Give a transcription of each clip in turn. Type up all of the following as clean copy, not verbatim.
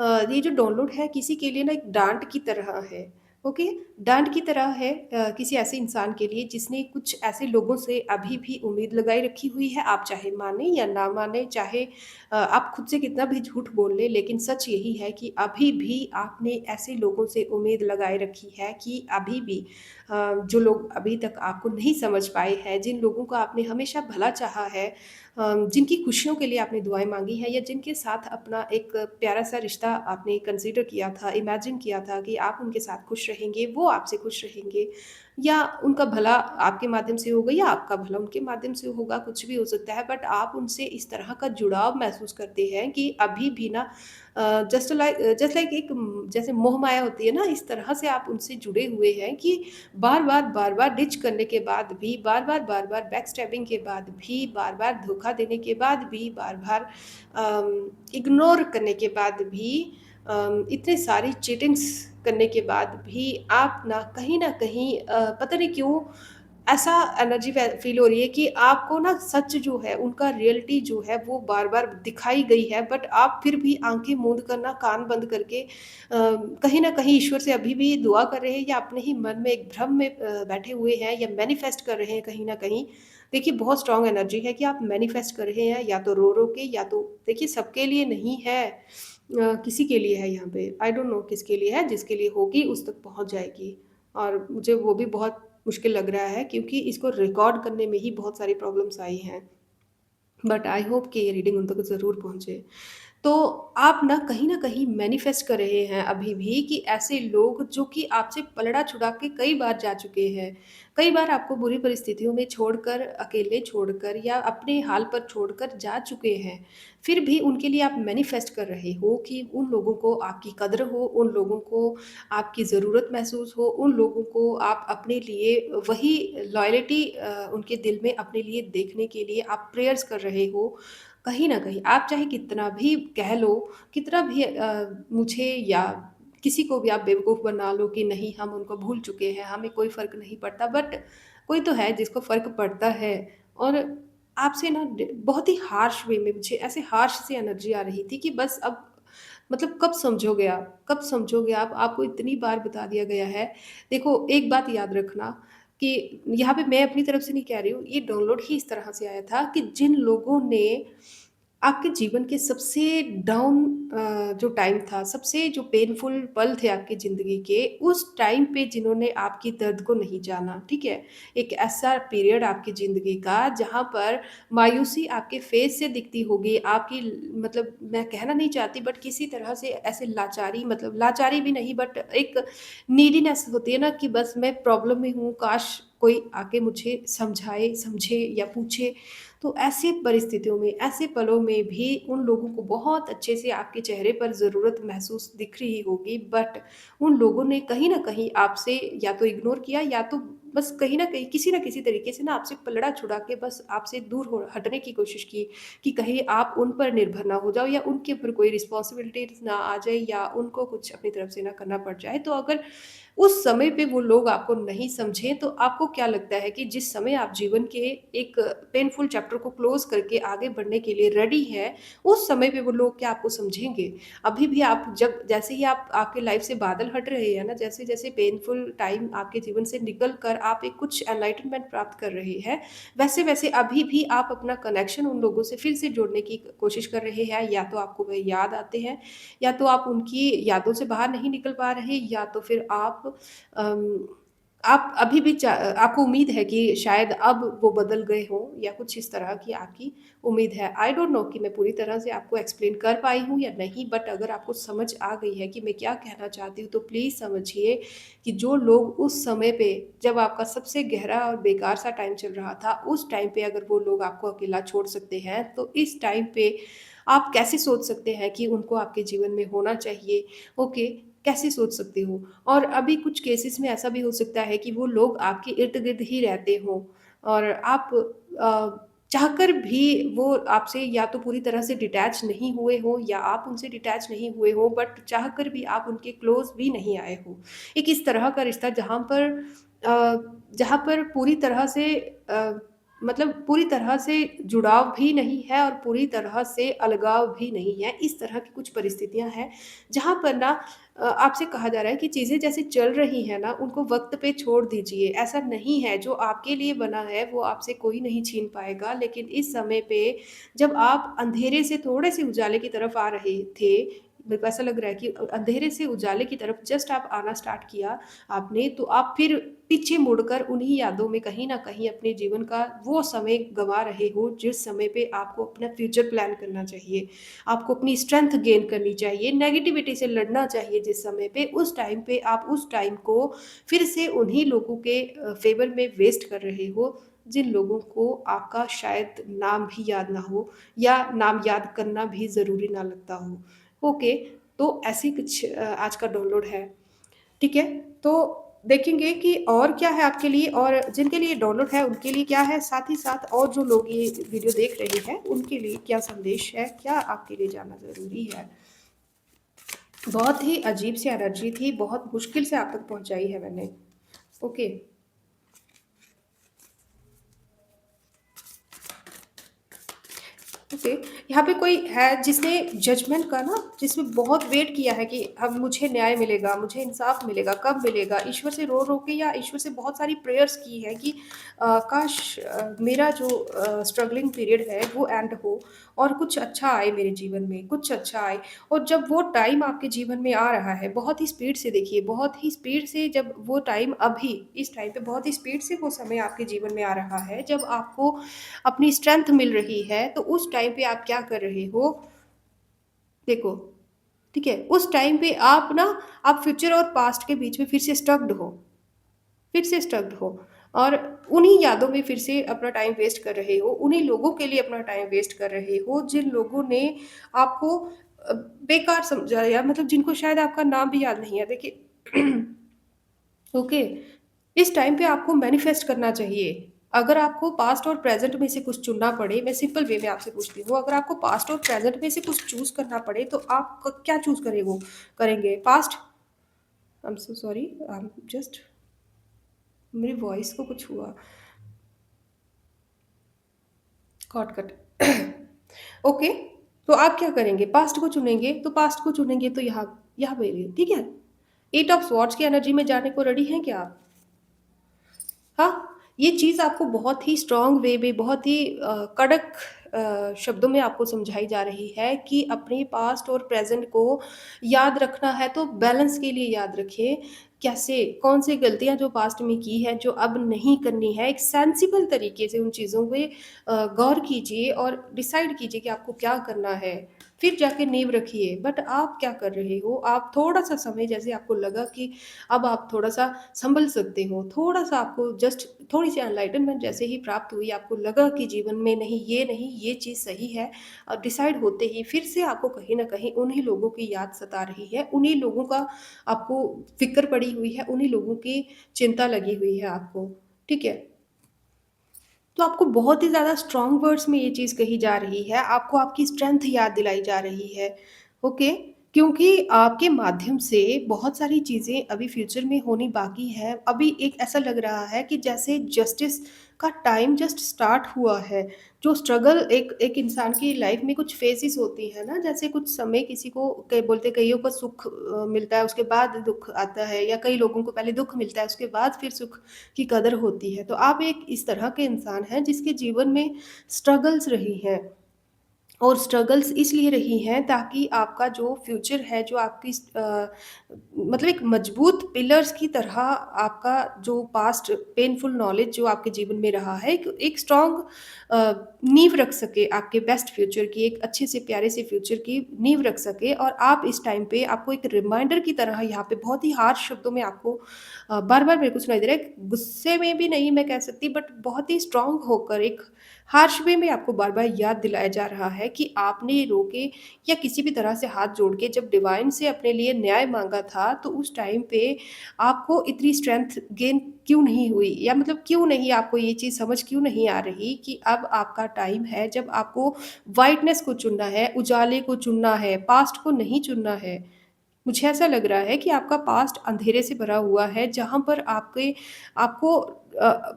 ये जो डाउनलोड है किसी के लिए ना एक डाँट की तरह है, ओके? डाँट की तरह है किसी ऐसे इंसान के लिए जिसने कुछ ऐसे लोगों से अभी भी उम्मीद लगाए रखी हुई है, आप चाहे मानें या ना मानें, चाहे आप खुद से कितना भी झूठ बोल लें, लेकिन सच यही है कि अभी भी आपने ऐसे लोगों से उम्मीद लगाए रखी है कि अभी भी जो लोग अभी तक आपको नहीं समझ पाए हैं, जिन लोगों का आपने हमेशा भला चाहा है, जिनकी खुशियों के लिए आपने दुआएँ माँगी हैं या जिनके साथ अपना एक प्यारा-सा रिश्ता आपने कंसीडर किया था, इमेजिन किया था कि आप उनके साथ खुश रहेंगे, वो आपसे खुश रहेंगे या उनका भला आपके माध्यम से होगा या आपका भला उनके माध्यम से होगा, कुछ भी हो सकता है। बट आप उनसे इस तरह का जुड़ाव महसूस करते हैं कि अभी भी ना जस्ट लाइक एक जैसे मोह-माया होती है ना, इस तरह से आप उनसे जुड़े हुए हैं कि बार-बार डिच करने के बाद भी, बार-बार बैकस्टैबिंग के बाद भी, बार-बार धोखा देने के बाद भी, बार-बार इग्नोर करने के बाद भी, इतने सारी चीटिंग्स करने के बाद भी आप ना कहीं न कहीं पता नहीं क्यों ऐसा एनर्जी फ़ील हो रही है कि आपको ना सच जो है, उनका रियलिटी जो है वो बार-बार दिखाई गई है, बट आप फिर भी आँखें मूंद कर ना, कान बंद करके कहीं न कहीं ईश्वर से अभी भी दुआ कर रहे हैं या अपने ही मन में एक भ्रम में बैठे हुए हैं या मैनिफेस्ट कर रहे हैं कहीं न कहीं। देखिए बहुत स्ट्रॉन्ग एनर्जी है कि आप मैनिफेस्ट कर रहे हैं या तो रो-रो के या तो देखिए सबके लिए नहीं है, किसी के लिए है यहाँ पे। आई डोंट नो किसके लिए है, जिसके लिए होगी उस तक पहुँच जाएगी। और मुझे वो भी बहुत मुश्किल लग रहा है क्योंकि इसको रिकॉर्ड करने में ही बहुत सारी प्रॉब्लम्स आई हैं। बट आई होप कि ये रीडिंग उन तक ज़रूर पहुँचे। तो आप ना कहीं न कहीं मैनिफेस्ट कर रहे हैं अभी भी कि ऐसे लोग जो कि आपसे पलड़ा छुड़ा के कई बार जा चुके हैं। कई बार आपको बुरी परिस्थितियों में छोड़कर, अकेले छोड़कर या अपने हाल पर छोड़कर जा चुके हैं। फिर भी उनके लिए आप मैनिफेस्ट कर रहे हो कि उन लोगों को आपकी कद्र हो, उन लोगों को आपकी ज़रूरत महसूस हो, उन लोगों को आप अपने लिए वही लॉयल्टी उनके दिल में अपने लिए देखने के लिए आप प्रेयर्स कर रहे हो। कहीं न कहीं आप चाहे कितना भी कह लो, कितना भी मुझे या किसी को भी आप बेवकूफ़ बना लो कि नहीं हम उनको भूल चुके हैं, हमें कोई फ़र्क नहीं पड़ता, बट कोई तो है जिसको फ़र्क पड़ता है। और आपसे ना बहुत ही हार्श वे में मुझे ऐसे हार्श सी एनर्जी आ रही थी कि बस अब मतलब कब समझोगे आप? कब समझोगे आप? आपको इतनी बार बता दिया गया है। देखो एक बात याद रखना कि यहाँ पे मैं अपनी तरफ से नहीं कह रही हूँ, ये डाउनलोड ही इस तरह से आया था कि जिन लोगों ने आपके जीवन के सबसे डाउन जो टाइम था, सबसे जो पेनफुल पल थे आपकी ज़िंदगी के, उस टाइम पे जिन्होंने आपकी दर्द को नहीं जाना, ठीक है? एक ऐसा पीरियड आपकी ज़िंदगी का जहाँ पर मायूसी आपके फेस से दिखती होगी, आपकी मतलब मैं कहना नहीं चाहती बट किसी तरह से ऐसे लाचारी मतलब लाचारी भी नहीं बट एक नीडीनेस होती है ना कि बस मैं प्रॉब्लम में हूँ, काश कोई आके मुझे समझाए, समझे या पूछे। तो ऐसी परिस्थितियों में, ऐसे पलों में भी उन लोगों को बहुत अच्छे से आपके चेहरे पर ज़रूरत महसूस दिख रही होगी, बट उन लोगों ने कहीं न कहीं आपसे या तो इग्नोर किया या तो बस कहीं न कहीं, किसी न किसी तरीके से ना आपसे पलड़ा छुड़ा के बस आपसे दूर हो हटने की कोशिश की, कि कहीं आप उन पर निर्भर ना हो जाओ या उनके ऊपर कोई रिस्पॉन्सिबिलिटीज़ ना आ जाए या उनको कुछ अपनी तरफ से ना करना पड़ जाए। तो अगर उस समय पे वो लोग आपको नहीं समझे, तो आपको क्या लगता है कि जिस समय आप जीवन के एक पेनफुल चैप्टर को क्लोज़ करके आगे बढ़ने के लिए रेडी हैं, उस समय पे वो लोग क्या आपको समझेंगे? अभी भी आप जब जैसे ही आप आपके लाइफ़ से बादल हट रहे हैं ना, जैसे-जैसे पेनफुल टाइम आपके जीवन से निकल कर आप एक कुछ एनलाइटनमेंट प्राप्त कर रहे हैं, वैसे-वैसे अभी भी आप अपना कनेक्शन उन लोगों से फिर से जोड़ने की कोशिश कर रहे हैं, या तो आपको वह याद आते हैं या तो आप उनकी यादों से बाहर नहीं निकल पा रहे या तो फिर अम, आप अभी भी आपको उम्मीद है कि शायद अब वो बदल गए हों या कुछ इस तरह की आपकी उम्मीद है। आई डोंट नो कि मैं पूरी तरह से आपको एक्सप्लेन कर पाई हूँ या नहीं, बट अगर आपको समझ आ गई है कि मैं क्या कहना चाहती हूँ, तो प्लीज़ समझिए कि जो लोग उस समय पे जब आपका सबसे गहरा और बेकार सा टाइम चल रहा था, उस टाइम पे अगर वो लोग आपको अकेला छोड़ सकते हैं, तो इस टाइम पे आप कैसे सोच सकते हैं कि उनको आपके जीवन में होना चाहिए? ओके, कैसे सोच सकते हो? और अभी कुछ केसेस में ऐसा भी हो सकता है कि वो लोग आपके इर्द-गिर्द ही रहते हों और आप चाहकर भी वो आपसे या तो पूरी तरह से डिटैच नहीं हुए हों या आप उनसे डिटैच नहीं हुए हों, बट चाहकर भी आप उनके क्लोज़ भी नहीं आए हों। एक इस तरह का रिश्ता जहाँ पर पूरी तरह से मतलब पूरी तरह से जुड़ाव भी नहीं है और पूरी तरह से अलगाव भी नहीं है। इस तरह की कुछ परिस्थितियाँ हैं, जहाँ पर ना आपसे कहा जा रहा है कि चीज़ें जैसे चल रही हैं ना, उनको वक़्त पे छोड़ दीजिए। ऐसा नहीं है, जो आपके लिए बना है, वो आपसे कोई नहीं छीन पाएगा। लेकिन इस समय पे जब आप अंधेरे से थोड़े से उजाले की तरफ आ रहे थे, मेरे को ऐसा लग रहा है कि अंधेरे से उजाले की तरफ जस्ट आप आना स्टार्ट किया आपने, तो आप फिर पीछे मुड़कर उन्हीं यादों में कहीं न कहीं अपने जीवन का वो समय गँवा रहे हो, जिस समय पे आपको अपना फ्यूचर प्लान करना चाहिए। आपको अपनी स्ट्रेंथ गेन करनी चाहिए, नेगेटिविटी से लड़ना चाहिए जिस समय पे, उस टाइम पे आप उस टाइम को फिर से उन्हीं लोगों के फ़ेवर में वेस्ट कर रहे हो, जिन लोगों को आपका शायद नाम भी याद ना हो या नाम याद करना भी ज़रूरी ना लगता हो। ओके, तो ऐसे कुछ आज का डाउनलोड है। ठीक है? तो देखेंगे कि और क्या है आपके लिए और जिनके लिए डाउनलोड है उनके लिए क्या है, साथ ही साथ और जो लोग ये वीडियो देख रहे हैं उनके लिए क्या संदेश है, क्या आपके लिए जानना ज़रूरी है। बहुत ही अजीब सी एनर्जी थी, बहुत मुश्किल से आप तक पहुँचाई है मैंने। ओके। ओके, यहाँ पे कोई है जिसने जजमेंट का ना जिसमें बहुत वेट किया है कि अब मुझे न्याय मिलेगा, मुझे इंसाफ मिलेगा, कब मिलेगा? ईश्वर से रो-रो के या ईश्वर से बहुत सारी प्रेयर्स की है कि काश मेरा जो स्ट्रगलिंग पीरियड है वो एंड हो और कुछ अच्छा आए मेरे जीवन में, कुछ अच्छा आए। और जब वो टाइम आपके जीवन में आ रहा है, बहुत ही स्पीड से देखिए, बहुत ही स्पीड से जब वो टाइम अभी इस टाइम पे बहुत ही स्पीड से वो समय आपके जीवन में आ रहा है, जब आपको अपनी स्ट्रेंथ मिल रही है, तो उस टाइम पे आप क्या कर रहे हो, देखो, ठीक है? उस टाइम पे आप फ्यूचर और पास्ट के बीच में फिर से स्टक्ड हो और उन्हीं यादों में फिर से अपना टाइम वेस्ट कर रहे हो, उन्हीं लोगों के लिए अपना टाइम वेस्ट कर रहे हो, जिन लोगों ने आपको बेकार समझा या मतलब जिनको शायद आपका नाम भी याद नहीं है। देखिए ओके, इस टाइम पे आपको मैनिफेस्ट करना चाहिए। अगर आपको पास्ट और प्रेज़ेंट में से कुछ चुनना पड़े, मैं सिंपल वे में आपसे पूछती हूँ, अगर आपको पास्ट और प्रेज़ेंट में से कुछ चूज़ करना पड़े, तो आप क क्या चूज़ करेंगे? Past? I am so sorry, I am just मेरी वॉइस को कुछ हुआ, कॉट कट। ओके, तो आप क्या करेंगे? पास्ट को चुनेंगे तो यहाँ यहाँ पे ठीक है? 8 ऑफ स्वॉर्ड्स की एनर्जी में जाने को रेडी हैं क्या आप? हाँ, ये चीज़ आपको बहुत ही स्ट्रॉन्ग वे में, बहुत ही कड़क शब्दों में आपको समझाई जा रही है कि अपने पास्ट और प्रेज़ेंट को याद रखना है तो बैलेंस के लिए याद रखिए। कैसे? कौन-सी गलतियाँ जो पास्ट में की है, जो अब नहीं करनी है, एक सेंसिबल तरीके से उन चीज़ों पे गौर कीजिए और डिसाइड कीजिए कि आपको क्या करना है। फिर जाके नींव रखिए। बट आप क्या कर रहे हो? आप थोड़ा-सा समय जैसे आपको लगा कि अब आप थोड़ा-सा सँभल सकते हो। थोड़ा-सा आपको जस्ट थोड़ी-सी एनलाइटनमेंट जैसे ही प्राप्त हुई, आपको लगा कि जीवन में नहीं, ये चीज़ सही है डिसाइड होते ही फिर से आपको कहीं न कहीं उन्हीं लोगों की याद सता रही है, उन्हीं लोगों का आपको फ़िक्र पड़ी हुई है, उन्हीं लोगों की चिंता लगी हुई है आपको, ठीक है? तो आपको बहुत ही ज़्यादा स्ट्रॉन्ग वर्ड्स में ये चीज़ कही जा रही है, आपको आपकी स्ट्रेंथ याद दिलाई जा रही है, ओके? क्योंकि आपके माध्यम से बहुत सारी चीज़ें अभी फ्यूचर में होनी बाकी है। अभी एक ऐसा लग रहा है कि जैसे जस्टिस का टाइम जस्ट स्टार्ट हुआ है। जो स्ट्रगल एक एक इंसान की लाइफ़ में कुछ फेजेज़ होती हैं ना, जैसे कुछ समय किसी को क बोलते कइयों को सुख मिलता है, उसके बाद दुःख आता है या कई लोगों को पहले दुःख मिलता है, उसके बाद फिर सुख की कदर होती है। तो आप एक इस तरह के इंसान हैं जिसके जीवन में स्ट्रगल्स रही हैं। और स्ट्रगल्स इसलिए रही हैं ताकि आपका जो फ्यूचर है, जो आपकी मतलब एक मजबूत पिलर्स की तरह आपका जो पास्ट पेनफुल नॉलेज जो आपके जीवन में रहा है, एक स्ट्रॉन्ग नींव रख सके आपके बेस्ट फ्यूचर की, एक अच्छे से प्यारे से फ्यूचर की नींव रख सके और आप इस टाइम पे आपको एक रिमाइंडर की तरह यहाँ पे बहुत ही हार्श शब्दों में आपको बार-बार मेरे को सुनाई दे रहा है, गुस्से में भी नहीं मैं कह सकती बट बहुत ही स्ट्रॉन्ग होकर एक हार्श वे में आपको बार-बार याद दिलाया जा रहा है कि आपने रो के या किसी भी तरह से हाथ जोड़ के जब डिवाइन से अपने लिए न्याय माँगा था, तो उस टाइम पे आपको इतनी स्ट्रेंथ गेन क्यों नहीं हुई? या मतलब क्यों नहीं आपको ये चीज़ समझ क्यों नहीं आ रही कि अब आपका टाइम है जब आपको व्हाइटनेस को चुनना है, उजाले को चुनना है, पास्ट को नहीं चुनना है। मुझे ऐसा लग रहा है कि आपका पास्ट अंधेरे से भरा हुआ है, जहाँ पर आपको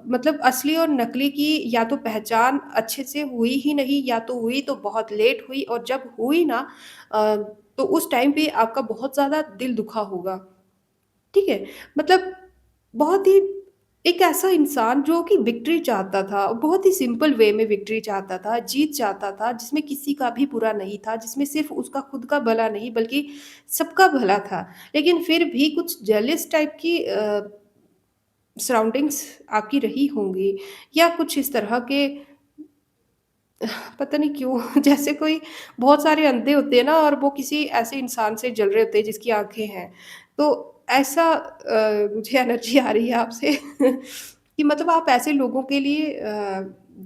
मतलब असली और नकली की या तो पहचान अच्छे से हुई ही नहीं, या तो हुई तो बहुत लेट हुई, और जब हुई ना अ, तो उस टाइम पे आपका बहुत ज़्यादा दिल दुखा होगा। ठीक है? मतलब बहुत ही एक ऐसा इंसान जो कि विक्ट्री चाहता था, बहुत ही सिंपल वे में विक्ट्री चाहता था, जीत चाहता था, जिसमें किसी का भी बुरा नहीं था, जिसमें सिर्फ़ उसका खुद का भला नहीं बल्कि सबका भला था। लेकिन फिर भी कुछ जेलस टाइप की सराउंडिंग्स आपकी रही होंगी, या कुछ इस तरह के पता नहीं क्यों जैसे कोई बहुत सारे अंधे होते हैं ना, और वो किसी ऐसे इंसान से जल रहे होते हैं जिसकी आँखें हैं। तो ऐसा मुझे एनर्जी आ रही है आपसे कि मतलब आप ऐसे लोगों के लिए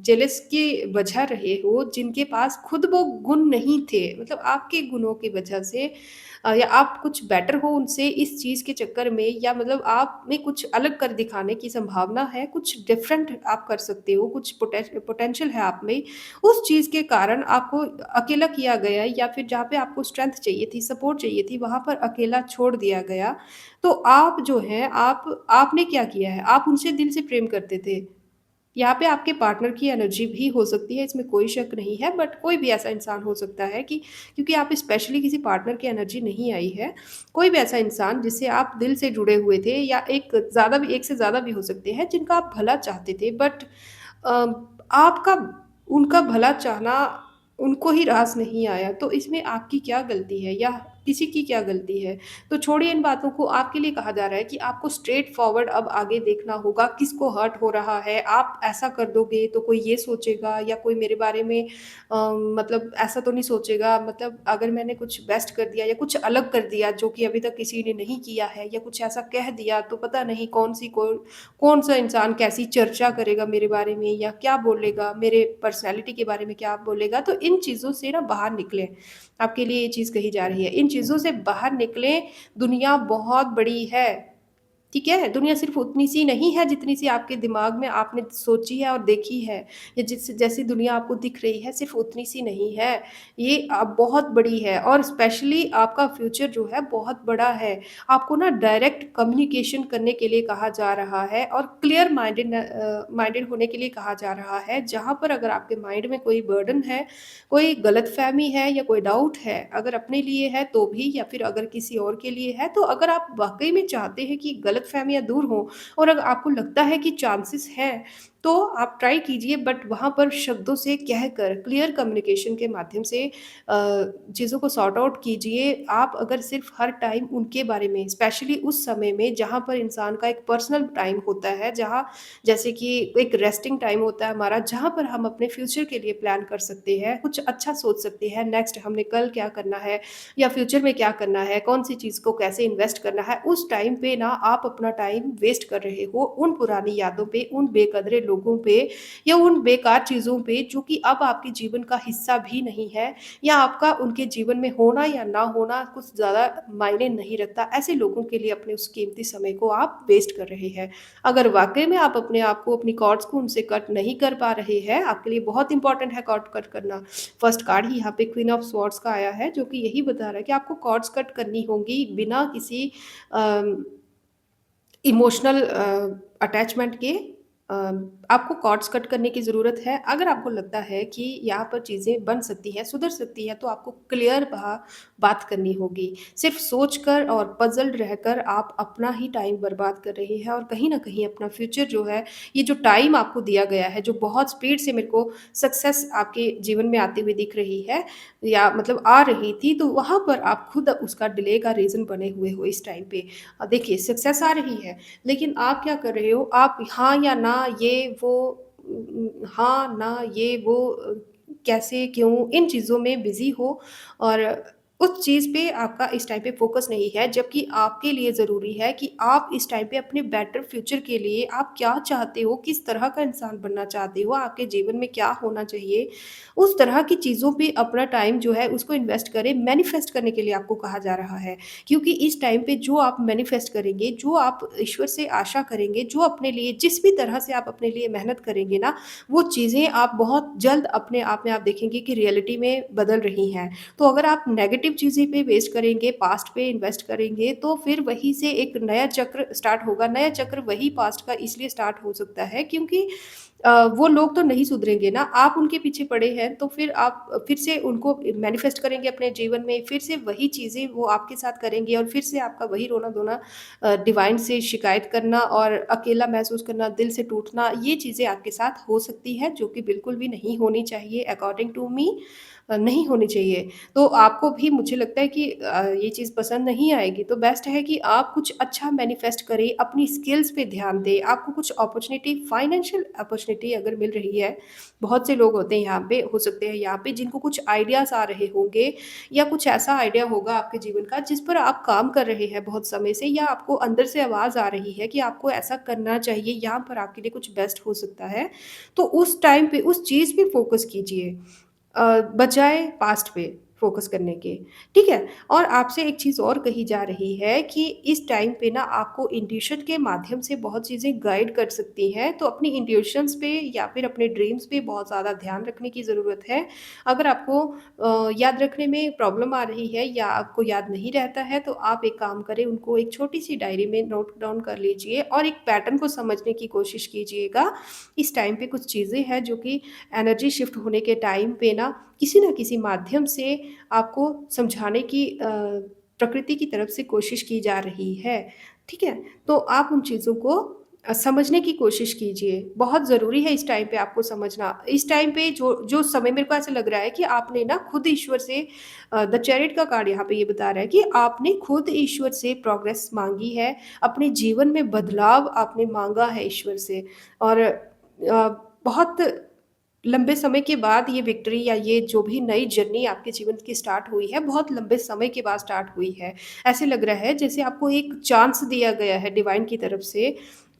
जेलस की वजह रहे हो जिनके पास खुद वो गुण नहीं थे। मतलब आपके गुणों की वजह से या आप कुछ बेटर हो उनसे इस चीज़ के चक्कर में, या मतलब आप में कुछ अलग कर दिखाने की संभावना है, कुछ डिफरेंट आप कर सकते हो, कुछ पोटेंशियल है आप में। उस चीज़ के कारण आपको अकेला किया गया, या फिर जहाँ पे आपको स्ट्रेंथ चाहिए थी, सपोर्ट चाहिए थी, वहाँ पर अकेला छोड़ दिया गया। तो आप जो है आपने क्या किया है, आप उनसे दिल से प्रेम करते थे। यहाँ पे आपके पार्टनर की एनर्जी भी हो सकती है, इसमें कोई शक नहीं है, बट कोई भी ऐसा इंसान हो सकता है कि क्योंकि आप स्पेशली किसी पार्टनर की एनर्जी नहीं आई है, कोई भी ऐसा इंसान जिससे आप दिल से जुड़े हुए थे, या एक से ज़्यादा भी हो सकते हैं जिनका आप भला चाहते थे, बट अ, आपका उनका भला चाहना उनको ही रास नहीं आया, तो इसमें आपकी क्या गलती है, या किसी की क्या गलती है? तो छोड़िए इन बातों को, आपके लिए कहा जा रहा है कि आपको स्ट्रेट फॉरवर्ड अब आगे देखना होगा, किसको हर्ट हो रहा है, आप ऐसा कर दोगे तो कोई ये सोचेगा, या कोई मेरे बारे में मतलब ऐसा तो नहीं सोचेगा, मतलब अगर मैंने कुछ बेस्ट कर दिया या कुछ अलग कर दिया जो कि अभी तक किसी ने नहीं किया है, या कुछ ऐसा कह दिया तो पता नहीं कौन-सा इंसान कैसी चर्चा करेगा मेरे बारे में, या क्या बोलेगा, मेरे पर्सनैलिटी के बारे में क्या बोलेगा। तो इन चीज़ों से ना बाहर निकलें, आपके लिए ये चीज़ कही जा रही है। इन चीज़ों से बाहर निकलें, दुनिया बहुत बड़ी है। ठीक है? दुनिया सिर्फ़ उतनी-सी नहीं है जितनी-सी आपके दिमाग में आपने सोची है और देखी है, या जैसी दुनिया आपको दिख रही है सिर्फ़ उतनी-सी नहीं है। ये बहुत बड़ी है, और स्पेशली आपका फ्यूचर जो है बहुत बड़ा है। आपको ना डायरेक्ट कम्युनिकेशन करने के लिए कहा जा रहा है, और क्लियर माइंडेड होने के लिए कहा जा रहा है। जहाँ पर अगर आपके माइंड में कोई बर्डन है, कोई गलतफ़हमी है, या कोई डाउट है, अगर अपने लिए है तो भी, या फिर अगर किसी और के लिए है, तो अगर आप वाक़ई में चाहते हैं कि गलतफ़हमियाँ दूर हों, और अगर आपको लगता है कि चांसेस हैं, तो आप ट्राई कीजिए, बट वहाँ पर शब्दों से कहकर क्लियर कम्युनिकेशन के माध्यम से चीज़ों को सॉर्ट आउट कीजिए। आप अगर सिर्फ़ हर टाइम उनके बारे में, स्पेशली उस समय में जहाँ पर इंसान का एक पर्सनल टाइम होता है, जहाँ जैसे कि एक रेस्टिंग टाइम होता है हमारा, जहाँ पर हम अपने फ्यूचर के लिए प्लान कर सकते हैं, कुछ अच्छा सोच सकते हैं, नेक्स्ट हमने कल क्या करना है, या फ्यूचर में क्या करना है, कौन-सी चीज़ को कैसे इन्वेस्ट करना है, उस टाइम पे ना आप अपना टाइम वेस्ट कर रहे हो उन पुरानी यादों पे, उन बेकदरे लोगों पे, या उन बेकार चीज़ों पे जो कि अब आपके जीवन का हिस्सा भी नहीं है, या आपका उनके जीवन में होना या ना होना कुछ ज़्यादा मायने नहीं रखता। ऐसे लोगों के लिए अपने उस कीमती समय को आप वेस्ट कर रहे हैं। अगर वाक़ई में आप अपने आप को, अपनी कॉर्ड्स को उनसे कट नहीं कर पा रहे हैं, आपके लिए बहुत इम्पोर्टेंट है कॉर्ड कट करना। फर्स्ट कार्ड ही यहाँ पे क्वीन ऑफ स्वॉर्ड्स का आया है, जो कि यही बता रहा है कि आपको कॉर्ड्स कट करनी होंगी बिना किसी अम इमोशनल अटैचमेंट के अ, आपको कॉर्ड्स कट करने की ज़रूरत है। अगर आपको लगता है कि यहाँ पर चीज़ें बन सकती हैं, सुधर सकती हैं, तो आपको क्लियर बात करनी होगी। सिर्फ़ सोचकर और पज़ल्ड रहकर आप अपना ही टाइम बर्बाद कर रहे हैं, और कहीं न कहीं अपना फ्यूचर जो है, ये जो टाइम आपको दिया गया है, जो बहुत स्पीड से मेरे को सक्सेस आपके जीवन में आती हुई दिख रही है, या मतलब आ रही थी, तो वहाँ पर आप खुद उसका डिले का रीज़न बने हुए हो इस टाइम पे। देखिए सक्सेस आ रही है, लेकिन आप क्या कर रहे हो, आप हाँ या ना, ये वो हाँ, ना, ये वो कैसे, क्यों, इन चीज़ों में बिज़ी हो, और उस चीज़ पे आपका इस टाइम पे फ़ोकस नहीं है, जबकि आपके लिए ज़रूरी है कि आप इस टाइम पे अपने बेटर फ्यूचर के लिए आप क्या चाहते हो, किस तरह का इंसान बनना चाहते हो, आपके जीवन में क्या होना चाहिए, उस तरह की चीज़ों पे अपना टाइम जो है उसको इन्वेस्ट करें। मैनिफेस्ट करने के लिए आपको कहा जा रहा है, क्योंकि इस टाइम पे जो आप मैनिफेस्ट करेंगे, जो आप ईश्वर से आशा करेंगे, जो अपने लिए जिस भी तरह से आप अपने लिए मेहनत करेंगे ना, वो चीज़ें आप बहुत जल्द अपने आप में आप देखेंगे कि रियलिटी में बदल रही हैं। तो अगर आप नेगेटिव नेगेटिव चीज़ें पे वेस्ट करेंगे, पास्ट पे इन्वेस्ट करेंगे, तो फिर वहीं से एक नया चक्र स्टार्ट होगा। नया चक्र वही पास्ट का इसलिए स्टार्ट हो सकता है क्योंकि वो लोग तो नहीं सुधरेंगे ना, आप उनके पीछे पड़े हैं, तो फिर आप फिर से उनको मैनिफेस्ट करेंगे अपने जीवन में, फिर से वही चीज़ें वो आपके साथ करेंगे और फिर से आपका वही रोना-धोना, डिवाइन से शिकायत करना और अकेला महसूस करना, दिल से टूटना, ये चीज़ें आपके साथ हो सकती है, जो कि बिल्कुल भी नहीं होनी चाहिए अकॉर्डिंग टू मी, नहीं होनी चाहिए। तो आपको भी मुझे लगता है कि ये चीज़ पसंद नहीं आएगी, तो बेस्ट है कि आप कुछ अच्छा मैनिफेस्ट करें, अपनी स्किल्स पे ध्यान दें। आपको कुछ अपॉर्च्युनिटी फाइनेंशियल अपॉर्च्युनिटी अगर मिल रही है, बहुत से लोग होते हैं यहाँ पे, हो सकते हैं यहाँ पे जिनको कुछ आइडियाज़ आ रहे होंगे या कुछ ऐसा आइडिया होगा आपके जीवन का जिस पर आप काम कर रहे हैं बहुत समय से, या आपको अंदर से आवाज़ आ रही है कि आपको ऐसा करना चाहिए, यहाँ पर आपके लिए कुछ बेस्ट हो सकता है। तो उस टाइम पे उस चीज़ पे फ़ोकस कीजिए। बजाए पास्ट पे फ़ोकस करने के, ठीक है? और आपसे एक चीज़ और कही जा रही है कि इस टाइम पे ना आपको इंट्यूशन के माध्यम से बहुत चीज़ें गाइड कर सकती हैं, तो अपनी इंट्यूशंस पे या फिर अपने ड्रीम्स पे बहुत ज़्यादा ध्यान रखने की ज़रूरत है। अगर आपको याद रखने में प्रॉब्लम आ रही है या आपको याद नहीं रहता है, तो आप एक काम करें, उनको एक छोटी-सी डायरी में नोट डाउन कर लीजिए और एक पैटर्न को समझने की कोशिश कीजिएगा। इस टाइम पे कुछ चीज़ें हैं जो कि एनर्जी शिफ्ट होने के टाइम पे ना किसी न किसी माध्यम से आपको समझाने की प्रकृति की तरफ से कोशिश की जा रही है, ठीक है? तो आप उन चीज़ों को समझने की कोशिश कीजिए। बहुत ज़रूरी है इस टाइम पे आपको समझना। इस टाइम पे जो जो समय मेरे को ऐसा लग रहा है कि आपने ना खुद ईश्वर से द चैरिट का कार्ड यहाँ पे ये बता रहा है कि आपने खुद ईश्वर से प्रोग्रेस माँगी है, अपने जीवन में बदलाव आपने माँगा है ईश्वर से और बहुत लंबे समय के बाद ये विक्ट्री या ये जो भी नई जर्नी आपके जीवन की स्टार्ट हुई है, बहुत लंबे समय के बाद स्टार्ट हुई है। ऐसे लग रहा है जैसे आपको एक चांस दिया गया है डिवाइन की तरफ से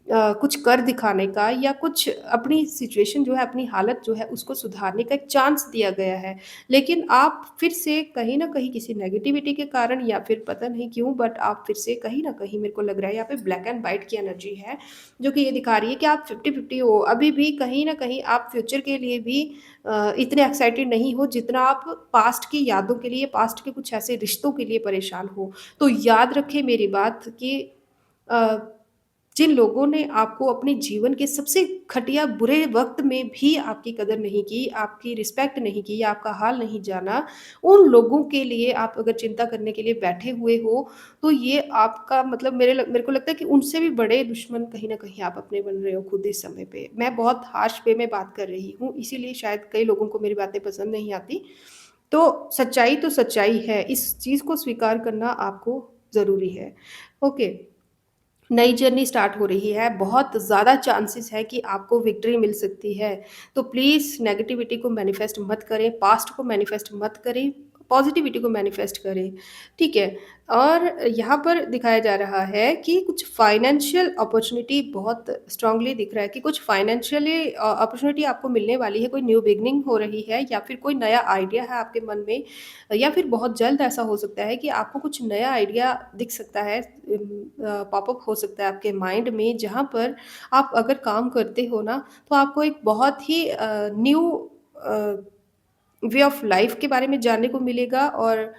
कुछ कर दिखाने का या कुछ अपनी सिचुएशन जो है, अपनी हालत जो है उसको सुधारने का एक चांस दिया गया है। लेकिन आप फिर से कहीं न कहीं किसी नेगेटिविटी के कारण या फिर पता नहीं क्यों बट आप फिर से कहीं न कहीं मेरे को लग रहा है यहाँ पे ब्लैक एंड व्हाइट की एनर्जी है, जो कि ये दिखा रही है कि आप 50-50 हो। अभी भी कहीं न कहीं आप फ्यूचर के लिए भी इतने एक्साइटेड नहीं हो जितना आप पास्ट की यादों के लिए, पास्ट के कुछ ऐसे रिश्तों के लिए परेशान हो। तो याद रखें मेरी बात कि अ, जिन लोगों ने आपको अपने जीवन के सबसे घटिया बुरे वक़्त में भी आपकी कदर नहीं की, आपकी रिस्पेक्ट नहीं की या आपका हाल नहीं जाना, उन लोगों के लिए आप अगर चिंता करने के लिए बैठे हुए हो, तो ये आपका मतलब मेरे को लगता है कि उनसे भी बड़े दुश्मन कहीं न कहीं आप अपने बन रहे हो खुद इस समय पे। मैं बहुत हार्श वे में बात कर रही हूँ, इसीलिए शायद कई लोगों को मेरी बातें पसंद नहीं आती। तो सच्चाई है, इस चीज़ को स्वीकार करना आपको ज़रूरी है। ओके। नई जर्नी स्टार्ट हो रही है, बहुत ज़्यादा चांसेस है कि आपको विक्ट्री मिल सकती है। तो प्लीज़ नेगेटिविटी को मैनिफेस्ट मत करें, पास्ट को मैनिफेस्ट मत करें, पॉज़िटिविटी को मैनिफेस्ट करें, ठीक है? और यहाँ पर दिखाया जा रहा है कि कुछ फाइनेंशियल अपॉर्च्युनिटी बहुत स्ट्रांगली दिख रहा है कि कुछ फाइनेंशियली अपॉर्च्युनिटी आपको मिलने वाली है, कोई न्यू बिगिनिंग हो रही है या फिर कोई नया आइडिया है आपके मन में या फिर बहुत जल्द ऐसा हो सकता है कि आपको कुछ नया आइडिया दिख सकता है पॉपअप हो सकता है आपके माइंड में जहाँ पर आप अगर काम करते हो ना तो आपको एक बहुत ही न्यू वे ऑफ लाइफ के बारे में जानने को मिलेगा और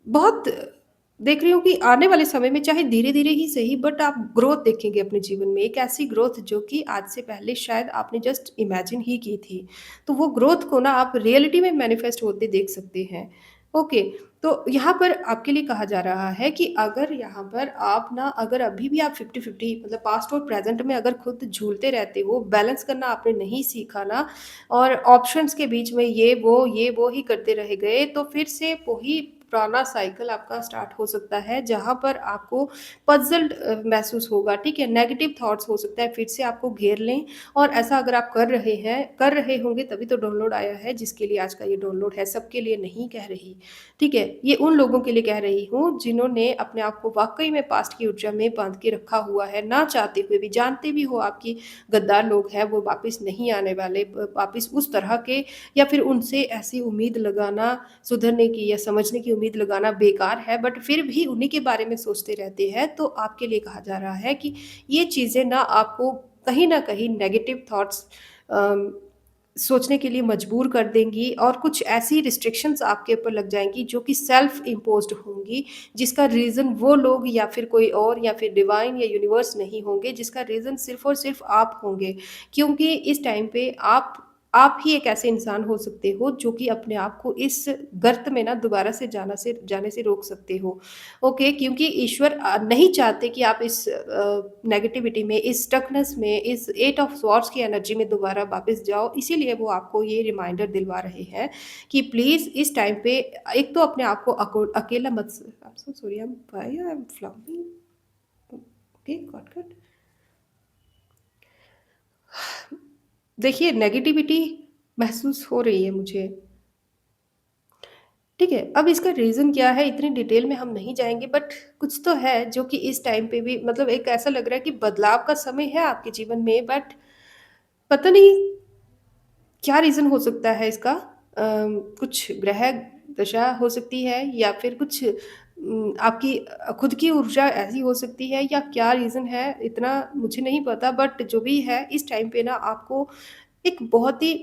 बहुत देख रही हूँ कि आने वाले समय में चाहे धीरे-धीरे ही सही बट आप ग्रोथ देखेंगे अपने जीवन में। एक ऐसी ग्रोथ जो कि आज से पहले शायद आपने जस्ट इमेजिन ही की थी। तो वो ग्रोथ को ना आप रियलिटी में मैनिफेस्ट होते देख सकते हैं। ओके, तो यहाँ पर आपके लिए कहा जा रहा है कि अगर यहाँ पर आप ना अगर अभी भी आप 50-50 मतलब पास्ट और प्रेज़ेंट में अगर खुद झूलते रहते हो, बैलेंस करना आपने नहीं सीखा ना और ऑप्शंस के बीच में ये वो ही करते रह गए, तो फिर से वही पुराना साइकिल आपका स्टार्ट हो सकता है, जहाँ पर आपको पज़ल्ड महसूस होगा, ठीक है? नेगेटिव थॉट्स हो सकता है फिर से आपको घेर लें और ऐसा अगर आप कर रहे होंगे तभी तो डाउनलोड आया है, जिसके लिए आज का ये डाउनलोड है, सबके लिए नहीं कह रही, ठीक है? ये उन लोगों के लिए कह रही हूँ, जिन्होंने अपने आप को वाक़ई में पास्ट की ऊर्जा में बाँध के रखा हुआ है, ना चाहते हुए भी, जानते भी हो आप कि गद्दार लोग हैं, वो वापिस नहीं आने वाले, वापिस उस तरह के या फिर उनसे ऐसी उम्मीद लगाना सुधरने की या समझने की उम्मीद लगाना बेकार है, बट फिर भी उन्हीं के बारे में सोचते रहते हैं, तो आपके लिए कहा जा रहा है कि ये चीज़ें ना आपको कहीं न कहीं नेगेटिव थॉट्स अम सोचने के लिए मजबूर कर देंगी और कुछ ऐसी रिस्ट्रिक्शंस आपके ऊपर लग जाएँगी जो कि सेल्फ इम्पोज़्ड होंगी, जिसका रीज़न वो लोग या फिर कोई और या फिर डिवाइन या यूनिवर्स नहीं होंगे, जिसका रीज़न सिर्फ़ और सिर्फ़ आप होंगे। क्योंकि इस टाइम पे आप ही एक ऐसे इंसान हो सकते हो जो कि अपने आप को इस गर्त में ना दोबारा से जाने से रोक सकते हो। ओके, क्योंकि ईश्वर नहीं चाहते कि आप इस नेगेटिविटी में, इस स्टकनेस में, इस एट ऑफ स्वॉर्ड्स की एनर्जी में दोबारा वापस जाओ। इसीलिए वो आपको ये रिमाइंडर दिलवा रहे हैं कि प्लीज़ इस टाइम पे एक तो अपने आप को अकेला मत स I am so sorry, I am flowing. Okay, got got. देखिए, नेगेटिविटी महसूस हो रही है मुझे। ठीक है, अब इसका रीज़न क्या है इतनी डिटेल में हम नहीं जाएँगे, बट कुछ तो है जो कि इस टाइम पे भी मतलब एक ऐसा लग रहा है कि बदलाव का समय है आपके जीवन में, बट पता नहीं क्या रीज़न हो सकता है इसका? कुछ ग्रह दशा हो सकती है या फिर कुछ आपकी खुद की ऊर्जा ऐसी हो सकती है या क्या रीज़न है, इतना मुझे नहीं पता, बट जो भी है इस टाइम पे ना आपको एक बहुत ही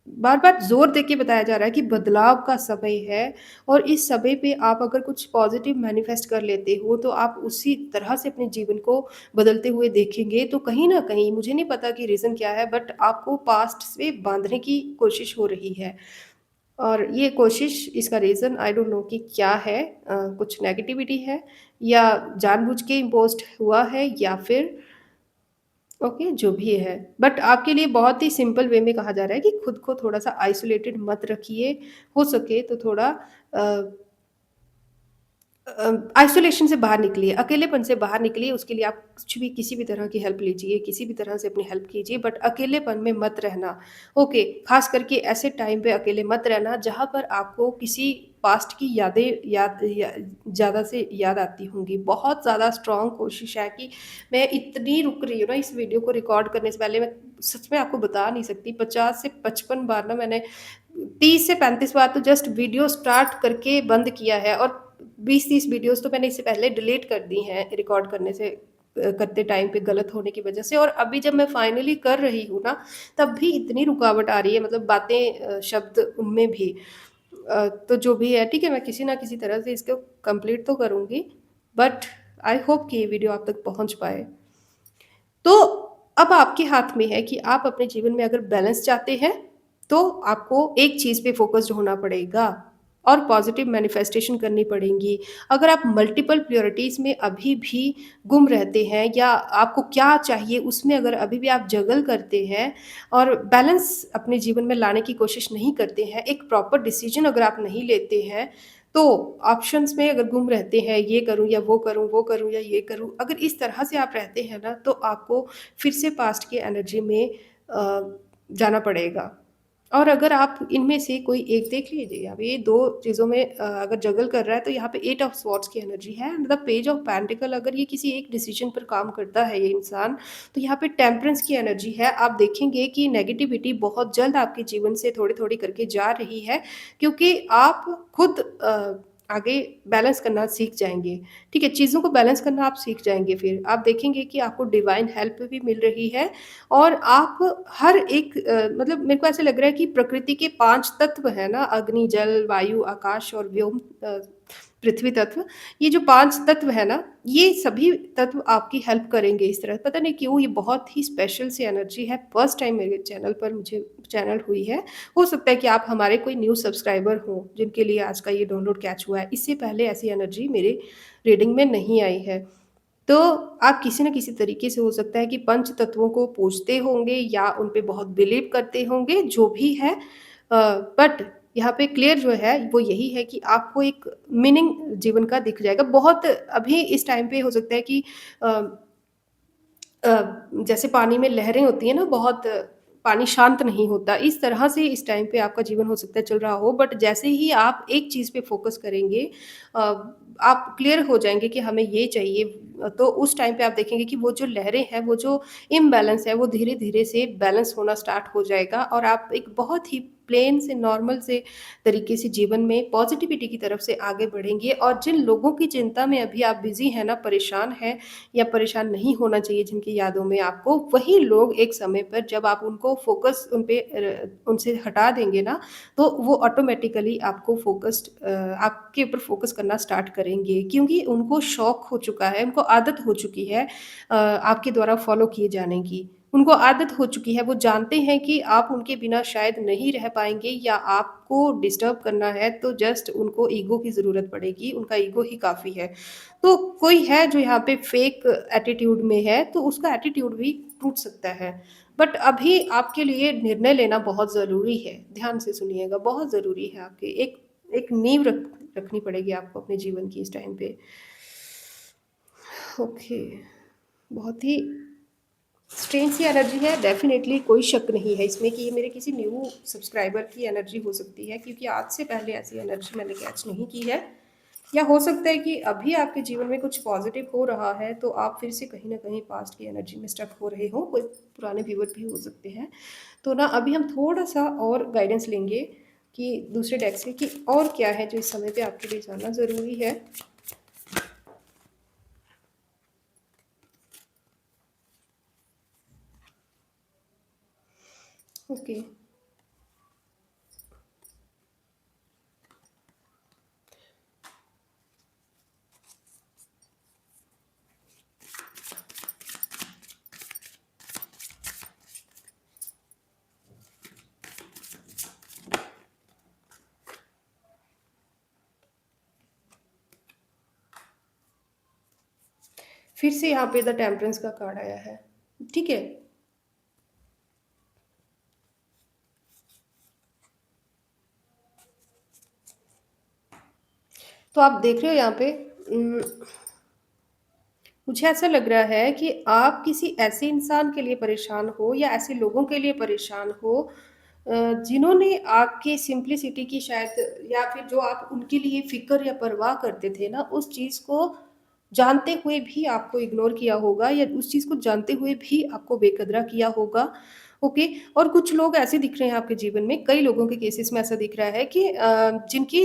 बार-बार ज़ोर देके बताया जा रहा है कि बदलाव का समय है और इस समय पे आप अगर कुछ पॉज़िटिव मैनिफेस्ट कर लेते हो, तो आप उसी तरह से अपने जीवन को बदलते हुए देखेंगे। तो कहीं न कहीं मुझे नहीं पता कि रीज़न क्या है, बट आपको पास्ट से बाँधने की कोशिश हो रही है और ये कोशिश इसका रीज़न आई डोंट नो कि क्या है, कुछ नेगेटिविटी है या जानबूझ के इम्पोज़्ड हुआ है या फिर ओके, जो भी है। बट आपके लिए बहुत ही सिंपल वे में कहा जा रहा है कि खुद को थोड़ा-सा आइसोलेटेड मत रखिए। हो सके तो थोड़ा अ आइसोलेशन से बाहर निकलिए, अकेलेपन से बाहर निकलिए, उसके लिए आप कुछ भी किसी भी तरह की हेल्प लीजिए, किसी भी तरह से अपनी हेल्प कीजिए, बट अकेलेपन में मत रहना। ओके, ख़ास करके ऐसे टाइम पे अकेले मत रहना जहाँ पर आपको किसी पास्ट की यादें ज़्यादा से याद आती होंगी। बहुत ज़्यादा स्ट्रॉन्ग कोशिश है कि मैं इतनी रुक रही हूँ ना इस वीडियो को रिकॉर्ड करने से पहले, मैं सच में आपको बता नहीं सकती, 50 से 55 बार ना मैंने 30 से 35 बार तो जस्ट वीडियो स्टार्ट करके बंद किया है और 20-30 वीडियोज़ तो मैंने इससे पहले डिलीट कर दी हैं रिकॉर्ड करने से करते टाइम पे गलत होने की वज़ह से, और अभी जब मैं फाइनली कर रही हूँ ना, तब भी इतनी रुकावट आ रही है, मतलब बातें शब्द उनमें भी। तो जो भी है ठीक है, मैं किसी न किसी तरह से इसको कंप्लीट तो करूँगी, बट आई होप कि ये वीडियो आप तक पहुँच पाए। तो अब आपके हाथ में है कि आप अपने जीवन में अगर बैलेंस चाहते हैं, तो आपको एक चीज़ पे फ़ोकस्ड होना पड़ेगा और पॉज़िटिव मैनिफेस्टेशन करनी पड़ेंगी। अगर आप मल्टीपल प्रायोरिटीज़ में अभी भी गुम रहते हैं या आपको क्या चाहिए उसमें अगर अभी भी आप जगल करते हैं और बैलेंस अपने जीवन में लाने की कोशिश नहीं करते हैं, एक प्रॉपर डिसीज़न अगर आप नहीं लेते हैं, तो ऑप्शंस में अगर गुम रहते हैं, ये करूँ या वो करूँ या ये करूँ, अगर इस तरह से आप रहते हैं ना, तो आपको फिर से पास्ट की एनर्जी में जाना पड़ेगा। और अगर आप इनमें से कोई एक देख लीजिए, अब ये 2 चीज़ों में अगर जगल कर रहा है, तो यहाँ पे 8 ऑफ स्वॉर्ड्स की एनर्जी है and the page of pentacle, अगर ये किसी एक डिसीज़न पर काम करता है ये इंसान, तो यहाँ पे टेम्परेंस की एनर्जी है। आप देखेंगे कि नेगेटिविटी बहुत जल्द आपके जीवन से थोड़ी-थोड़ी करके जा रही है, क्योंकि आप खुद आगे बैलेंस करना सीख जाएँगे। ठीक है? चीज़ों को बैलेंस करना आप सीख जाएँगे फिर। आप देखेंगे कि आपको डिवाइन हेल्प भी मिल रही है और आप हर एक मतलब मेरे को ऐसा लग रहा है कि प्रकृति के 5 तत्व हैं ना, अग्नि, जल, वायु, आकाश और व्योम, पृथ्वी तत्व। ये जो 5 तत्व हैं ना, ये सभी तत्व आपकी हेल्प करेंगे इस तरह। पता नहीं क्यों ये बहुत ही स्पेशल सी एनर्जी है। फर्स्ट टाइम मेरे चैनल पर मुझे चैनल हुई है। हो सकता है कि आप हमारे कोई न्यू सब्सक्राइबर हों, जिनके लिए आज का ये डाउनलोड कैच हुआ है। इससे पहले ऐसी एनर्जी मेरे रीडिंग में नहीं आई है। तो आप किसी न किसी तरीके से हो सकता है कि पंच तत्वों को पूजते होंगे या उन पे बहुत बिलीव करते होंगे, जो भी है। बट यहाँ पे क्लियर जो है वो यही है कि आपको एक मीनिंग जीवन का दिख जाएगा। बहुत अभी इस टाइम पे हो सकता है कि अ जैसे पानी में लहरें होती हैं ना, बहुत पानी शांत नहीं होता, इस तरह से इस टाइम पे आपका जीवन हो सकता है चल रहा हो, बट जैसे ही आप एक चीज़ पे फ़ोकस करेंगे अ, आप क्लियर हो जाएँगे कि हमें ये चाहिए, तो उस टाइम पे आप देखेंगे कि वो जो लहरें हैं, वो जो इम्बैलेंस है, वो धीरे-धीरे से बैलेंस होना स्टार्ट हो जाएगा और आप एक बहुत ही प्लेन से नॉर्मल से तरीके से जीवन में पॉज़िटिविटी की तरफ से आगे बढ़ेंगे और जिन लोगों की चिंता में अभी आप बिज़ी हैं ना, परेशान हैं या परेशान नहीं होना चाहिए जिनकी यादों में आपको, वही लोग एक समय पर जब आप उनको फ़ोकस उन पे उनसे हटा देंगे ना, तो वो ऑटोमैटिकली आपको आपके ऊपर फ़ोकस करना स्टार्ट करेंगे क्योंकि उनको शौक हो चुका है, उनको आदत हो चुकी है आपके द्वारा फ़ॉलो किए जाने की। उनको आदत हो चुकी है, वो जानते हैं कि आप उनके बिना शायद नहीं रह पाएँगे या आपको डिस्टर्ब करना है तो जस्ट उनको ईगो की ज़रूरत पड़ेगी, उनका ईगो ही काफ़ी है। तो कोई है जो यहाँ पे फ़ेक एटीट्यूड में है, तो उसका एटीट्यूड भी टूट सकता है। बट अभी आपके लिए निर्णय लेना बहुत ज़रूरी है। ध्यान से सुनिएगा, बहुत ज़रूरी है आपके एक एक नींव रखनी पड़ेगी आपको अपने जीवन की इस टाइम पे। ओके, बहुत ही स्ट्रेंज सी एनर्जी है, डेफ़िनेटली कोई शक नहीं है इसमें कि ये मेरे किसी न्यू सब्सक्राइबर की एनर्जी हो सकती है क्योंकि आज से पहले ऐसी एनर्जी मैंने कैच नहीं की है। या हो सकता है कि अभी आपके जीवन में कुछ पॉज़िटिव हो रहा है, तो आप फिर से कहीं न कहीं पास्ट की एनर्जी में स्टक हो रहे हों, कोई पुराने व्यूअर भी हो सकते हैं। तो ना अभी हम थोड़ा-सा और गाइडेंस लेंगे कि दूसरे डेक से कि और क्या है जो इस समय पे आपके लिए जानना ज़रूरी है। ओके। फिर से यहाँ पे द टेम्परेंस का कार्ड आया है। ठीक है? तो आप देख रहे हो यहाँ पे मुझे ऐसा लग रहा है कि आप किसी ऐसे इंसान के लिए परेशान हो या ऐसे लोगों के लिए परेशान हो जिन्होंने आपकी सिंप्लिसिटी की शायद या फिर जो आप उनके लिए फ़िक्र या परवाह करते थे ना, उस चीज़ को जानते हुए भी आपको इग्नोर किया होगा या उस चीज़ को जानते हुए भी आपको बेकदरा किया होगा, ओके? और कुछ लोग ऐसे दिख रहे हैं आपके जीवन में, कई लोगों के केसेस में ऐसा दिख रहा है कि जिनकी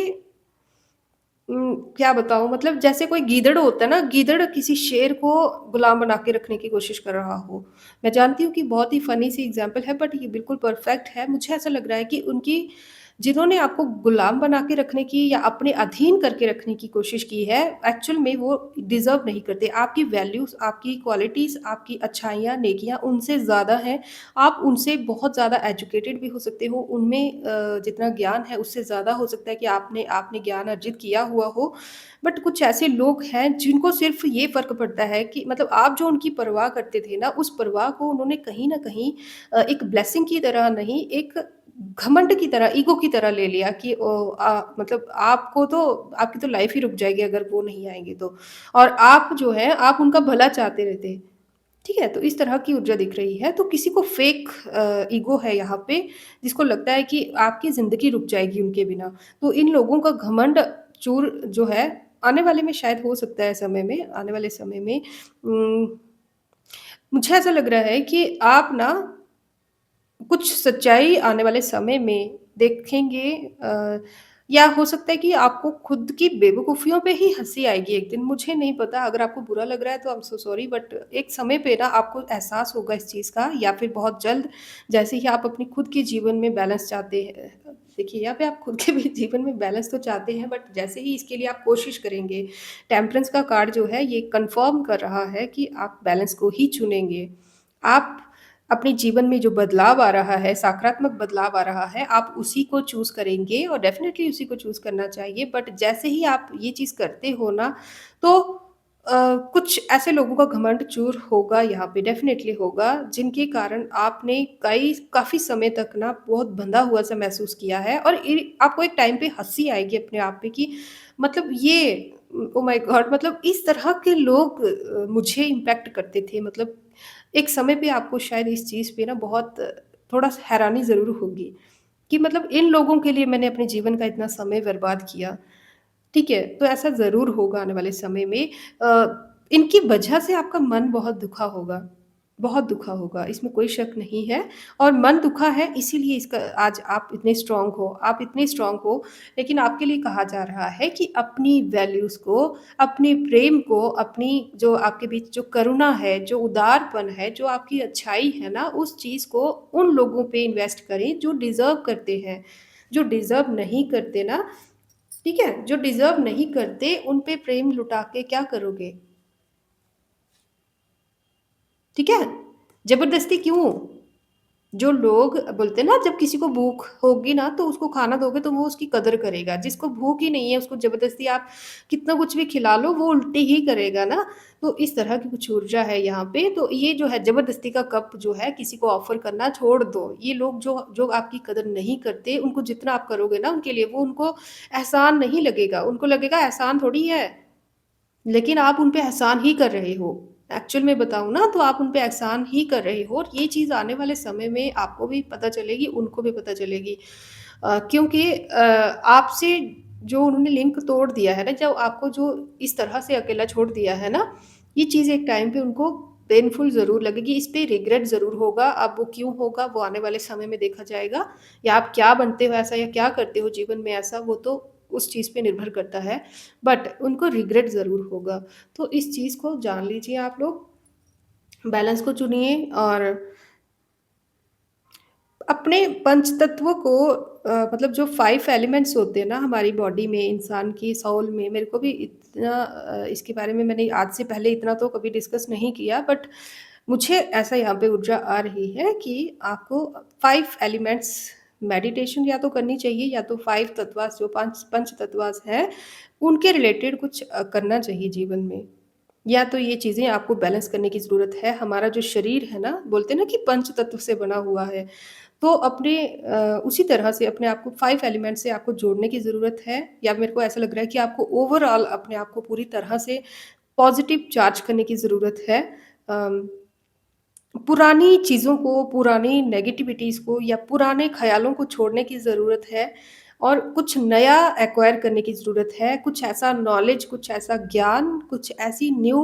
क्या बताऊँ मतलब जैसे कोई गीदड़ होता है ना, गीदड़ किसी शेर को गुलाम बना के रखने की कोशिश कर रहा हो। मैं जानती हूँ कि बहुत ही फ़नी सी एग्ज़ाम्पल है बट ये बिल्कुल परफ़ेक्ट है। मुझे ऐसा लग रहा है कि उनकी जिन्होंने आपको गुलाम बना के रखने की या अपने अधीन करके रखने की कोशिश की है, एक्चुअल में वो डिज़र्व नहीं करते। आपकी वैल्यूज़, आपकी क्वालिटीज़, आपकी अच्छाइयाँ, नेकियाँ उनसे ज़्यादा हैं। आप उनसे बहुत ज़्यादा एजुकेटेड भी हो सकते हो, उनमें जितना ज्ञान है उससे ज़्यादा हो सकता है कि आपने आपने ज्ञान अर्जित किया हुआ हो। बट कुछ ऐसे लोग हैं जिनको सिर्फ़ ये फ़र्क पड़ता है कि मतलब आप जो उनकी परवाह करते थे ना, उस परवाह को उन्होंने कहीं न कहीं एक ब्लेसिंग की तरह नहीं, एक घमंड की तरह, ईगो की तरह ले लिया कि मतलब आपको तो आपकी तो लाइफ़ ही रुक जाएगी अगर वो नहीं आएँगे तो। और आप जो है, आप उनका भला चाहते रहते। ठीक है? तो इस तरह की ऊर्जा दिख रही है, तो किसी को फ़ेक ईगो है यहाँ पे, जिसको लगता है कि आपकी ज़िंदगी रुक जाएगी उनके बिना। तो इन लोगों का घमंड चूर जो है, आने वाले में शायद हो सकता है समय में आने वाले समय में मुझे ऐसा लग रहा है कि आप ना कुछ सच्चाई आने वाले समय में देखेंगे या हो सकता है कि आपको खुद की बेवकूफ़ियों पे ही हँसी आएगी एक दिन, मुझे नहीं पता अगर आपको बुरा लग रहा है तो आई एम सो सॉरी बट एक समय पे ना आपको एहसास होगा इस चीज़ का या फिर बहुत जल्द जैसे ही आप अपनी खुद के जीवन में बैलेंस चाहते हैं देखिए यहाँ पे आप खुद के भी जीवन में बैलेंस तो चाहते हैं बट जैसे ही इसके लिए आप कोशिश करेंगे, टेम्परेंस का कार्ड जो है ये कन्फर्म कर रहा है कि आप बैलेंस को ही चुनेंगे। आप अपने जीवन में जो बदलाव आ रहा है, सकारात्मक बदलाव आ रहा है, आप उसी को चूज़ करेंगे और डेफ़िनिटली उसी को चूज़ करना चाहिए। बट जैसे ही आप ये चीज़ करते हो ना, तो कुछ ऐसे लोगों का घमंड चूर होगा यहाँ पे, डेफ़िनिटली होगा, जिनके कारण आपने कई काफ़ी समय तक ना बहुत बँधा हुआ-सा महसूस किया है और आपको एक टाइम पे हँसी आएगी अपने आप पे कि मतलब ये ओह माय गॉड! मतलब इस तरह के लोग मुझे इम्पैक्ट करते थे मतलब एक समय पे आपको शायद इस चीज़ पे ना बहुत थोड़ा हैरानी ज़रूर होगी, कि मतलब इन लोगों के लिए मैंने अपने जीवन का इतना समय बर्बाद किया, ठीक है? तो ऐसा ज़रूर होगा आने वाले समय में इनकी वजह से आपका मन बहुत दुखा होगा। बहुत दुखा होगा, इसमें कोई शक नहीं है और मन दुखा है इसीलिए इसका आज आप इतने स्ट्रॉन्ग हो, आप इतने स्ट्रॉन्ग हो, लेकिन आपके लिए कहा जा रहा है कि अपनी वैल्यूज़ को, अपने प्रेम को, अपनी जो आपके बीच जो करुणा है, जो उदारपन है, जो आपकी अच्छाई है ना, उस चीज़ को उन लोगों पे इन्वेस्ट करें जो डिज़र्व करते हैं। जो डिज़र्व नहीं करते ना, ठीक है? जो डिज़र्व नहीं करते, उन पे प्रेम लुटा के क्या करोगे? ठीक है? ज़बरदस्ती क्यों? जो लोग बोलते हैं ना जब किसी को भूख होगी ना तो उसको खाना दोगे तो वो उसकी कदर करेगा। जिसको भूख ही नहीं है उसको ज़बरदस्ती आप कितना कुछ भी खिला लो वो उल्टी ही करेगा ना। तो इस तरह की कुछ ऊर्जा है यहाँ पे। तो ये जो है ज़बरदस्ती का कप जो है किसी को ऑफ़र करना छोड़ दो। ये लोग जो जो आपकी कदर नहीं करते उनको जितना आप करोगे ना उनके लिए वो उनको एहसान नहीं लगेगा। उनको लगेगा एहसान थोड़ी है। लेकिन आप उन पे एहसान ही कर रहे हो। एक्चुअल में बताऊँ ना तो आप उन पे एहसान ही कर रहे हो और ये चीज़ आने वाले समय में आपको भी पता चलेगी, उनको भी पता चलेगी। क्योंकि आपसे जो उन्होंने लिंक तोड़ दिया है ना, जब आपको जो इस तरह से अकेला छोड़ दिया है ना, ये चीज़ एक टाइम पे उनको पेनफुल ज़रूर लगेगी, इस पे रिग्रेट ज़रूर होगा। अब वो क्यों होगा, वो आने वाले समय में देखा जाएगा या आप क्या बनते हो ऐसा या क्या करते हो जीवन में ऐसा, वो तो उस चीज़ पे निर्भर करता है। बट उनको रिग्रेट ज़रूर होगा। तो इस चीज़ को जान लीजिए आप लोग, बैलेंस को चुनिए और अपने पंचतत्वों को मतलब जो 5 एलिमेंट्स होते हैं ना हमारी बॉडी में, इंसान की सोल में, मेरे को भी इतना इसके बारे में मैंने आज से पहले इतना तो कभी डिस्कस नहीं किया बट मुझे ऐसा यहाँ पे ऊर्जा आ रही है कि आपको 5 एलिमेंट्स मेडिटेशन या तो करनी चाहिए या तो 5 तत्वास जो पंच पंच तत्वास हैं, उनके रिलेटेड कुछ करना चाहिए जीवन में। या तो ये चीज़ें आपको बैलेंस करने की ज़रूरत है। हमारा जो शरीर है ना, बोलते हैं ना कि पंच तत्व से बना हुआ है। तो अपने उसी तरह से अपने आप को 5 एलिमेंट से आपको जोड़ने की ज़रूरत है या मेरे को ऐसा लग रहा है कि आपको ओवरऑल अपने आप को पूरी तरह से पॉज़िटिव चार्ज करने की ज़रूरत है। अम पुरानी चीज़ों को, पुरानी नेगेटिविटीज़ को या पुराने ख़्यालों को छोड़ने की ज़रूरत है और कुछ नया एक्वायर करने की ज़रूरत है। कुछ ऐसा नॉलेज, कुछ ऐसा ज्ञान, कुछ ऐसी न्यू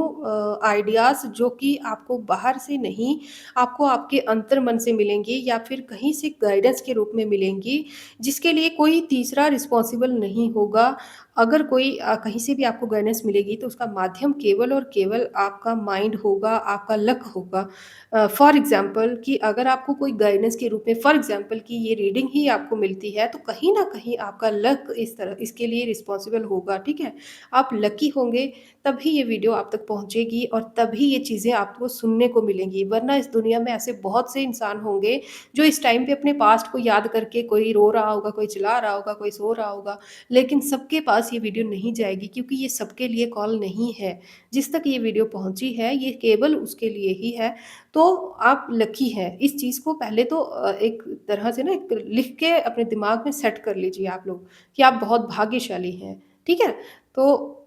आइडियाज़ जो कि आपको बाहर से नहीं, आपको आपके अंतर्मन से मिलेंगी या फिर कहीं से गाइडेंस के रूप में मिलेंगी, जिसके लिए कोई तीसरा रिस्पॉन्सिबल नहीं होगा। अगर कोई कहीं से भी आपको गाइडेंस मिलेगी तो उसका माध्यम केवल और केवल आपका माइंड होगा, आपका लक होगा। फॉर एग्ज़ाम्पल कि अगर आपको कोई गाइडेंस के रूप में फॉर एग्ज़ाम्पल कि ये रीडिंग ही आपको मिलती है, तो कहीं न कहीं आपका लक इस तरह इसके लिए रिस्पॉन्सिबल होगा, ठीक है? आप लकी होंगे, तभी ये वीडियो आप तक पहुँचेगी और तभी ये चीज़ें आपको सुनने को मिलेंगी, वरना इस दुनिया में ऐसे बहुत से इंसान होंगे, जो इस टाइम पे अपने पास्ट को याद करके कोई रो रहा होगा, कोई चिल्ला रहा होगा, कोई सो रहा होगा, लेकिन सबके पास ये वीडियो नहीं जाएगी क्योंकि ये सबके लिए कॉल नहीं है। जिस तक ये वीडियो पहुँची है, ये केवल उसके लिए ही है तो आप लकी हैं। इस चीज़ को पहले तो एक तरह से ना एक लिख के अपने दिमाग में सेट कर लीजिए आप लोग कि आप बहुत भाग्यशाली हैं, ठीक है? तो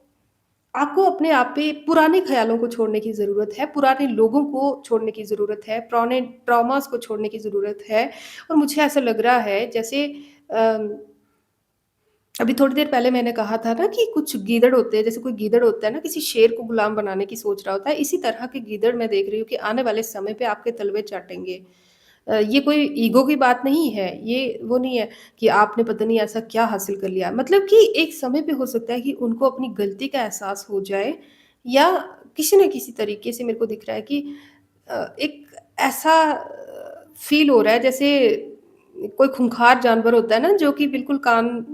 आपको अपने आप पे पुराने ख़्यालों को छोड़ने की ज़रूरत है, पुराने लोगों को छोड़ने की ज़रूरत है, पुराने ट्रॉमास को छोड़ने की ज़रूरत है और मुझे ऐसा लग रहा है जैसे अम अभी थोड़ी देर पहले मैंने कहा था ना कि कुछ गीदड़ होते हैं, जैसे कोई गीदड़ होता है ना किसी शेर को गुलाम बनाने की सोच रहा होता है, इसी तरह के गीदड़ मैं देख रही हूँ कि आने वाले समय पे आपके तलवे चाटेंगे। ये कोई ईगो की बात नहीं है, ये वो नहीं है कि आपने पता नहीं ऐसा क्या हासिल कर लिया। मतलब कि एक समय पे हो सकता है कि उनको अपनी गलती का एहसास हो जाए या किसी न किसी तरीके से मेरे को दिख रहा है कि एक ऐसा फ़ील हो रहा है जैसे कोई खूंखार जानवर होता है ना जो कि बिल्कुल कान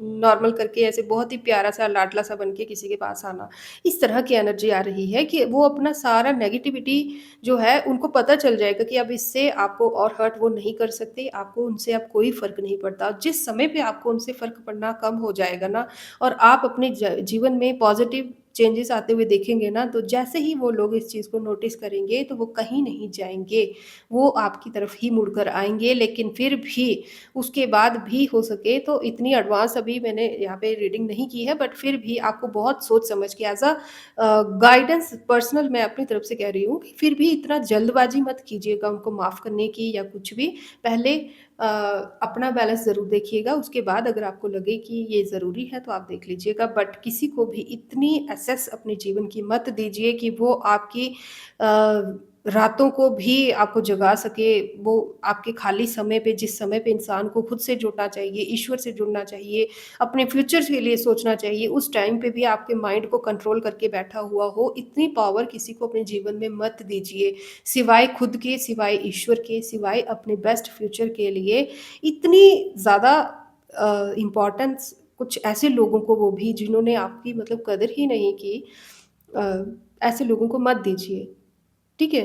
नॉर्मल करके ऐसे बहुत ही प्यारा-सा लाडला-सा बन के किसी के पास आना। इस तरह की एनर्जी आ रही है कि वो अपना सारा नेगेटिविटी जो है उनको पता चल जाएगा कि अब इससे आपको और हर्ट वो नहीं कर सकते, आपको उनसे अब कोई फ़र्क नहीं पड़ता। जिस समय पे आपको उनसे फ़र्क पड़ना कम हो जाएगा ना और आप अपने जीवन में पॉज़िटिव चेंजेस आते हुए देखेंगे ना, तो जैसे ही वो लोग इस चीज़ को नोटिस करेंगे, तो वो कहीं नहीं जाएँगे। वो आपकी तरफ ही मुड़कर आएँगे, लेकिन फिर भी उसके बाद भी हो सके तो इतनी एडवांस अभी मैंने यहाँ पे रीडिंग नहीं की है, बट फिर भी आपको बहुत सोच समझ के एज़ गाइडेंस पर्सनल मैं अपनी तरफ से कह रही हूँ कि फिर भी इतना जल्दबाज़ी मत कीजिएगा उनको माफ़ करने की या कुछ भी। पहले अपना बैलेंस ज़रूर देखिएगा, उसके बाद अगर आपको लगे कि ये ज़रूरी है तो आप देख लीजिएगा। बट किसी को भी इतनी एक्सेस अपने जीवन की मत दीजिए कि वो आपकी रातों को भी आपको जगा सके, वो आपके खाली समय पे जिस समय पे इंसान को खुद से जुड़ना चाहिए, ईश्वर से जुड़ना चाहिए, अपने फ्यूचर के लिए सोचना चाहिए, उस टाइम पे भी आपके माइंड को कंट्रोल करके बैठा हुआ हो, इतनी पावर किसी को अपने जीवन में मत दीजिए। सिवाय खुद के, सिवाय ईश्वर के, सिवाय अपने बेस्ट फ्यूचर के लिए इतनी ज़्यादा इम्पोर्टेंस कुछ ऐसे लोगों को, वो भी जिन्होंने आपकी मतलब कदर ही नहीं की, अ, ऐसे लोगों को मत दीजिए। ठीक है?